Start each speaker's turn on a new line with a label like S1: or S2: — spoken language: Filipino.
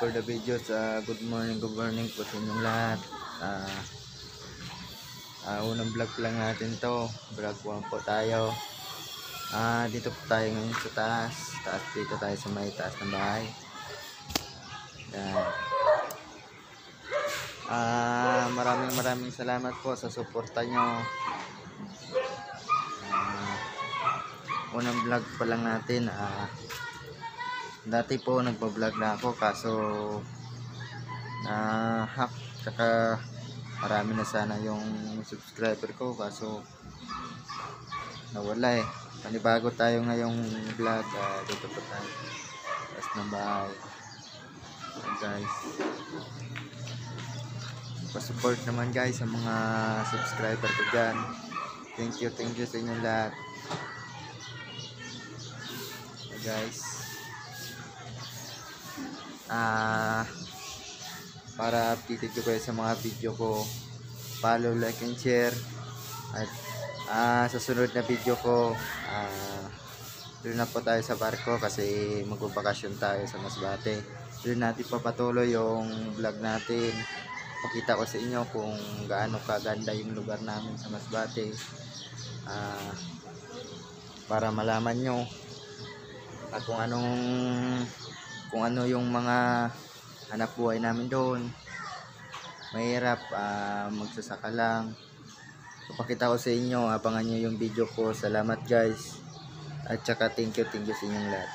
S1: for the videos. Good morning po sa inyong lahat. Unang vlog lang natin to. Vlog 1 po tayo. Dito po tayo ngayon sa taas. Dito tayo sa may taas ng bahay. Yan. Maraming salamat po sa suporta nyo. Unang vlog pa lang natin. Dati po nagpa-vlog na ako kaso hack, tsaka marami na sana yung subscriber ko kaso nawala eh. Panibago tayo ngayong vlog. Dito po tayo taas ng bahay. Guys, pa-support naman guys sa mga subscriber ko dyan. Thank you sa inyong lahat. Guys, para updated ko kayo sa mga video ko, follow, like, and share. At sa sunod na video ko, doon na po tayo sa barko kasi magbabakasyon tayo sa Masbate. Doon natin papatuloy yung vlog natin. Pakita ko sa inyo kung gaano kaganda yung lugar namin sa Masbate, para malaman nyo kung ano yung mga hanap buhay namin doon. Mahirap, magsasaka lang. Papakita ko sa inyo, abangan nyo yung video ko. Salamat guys, at saka thank you sa inyong lahat.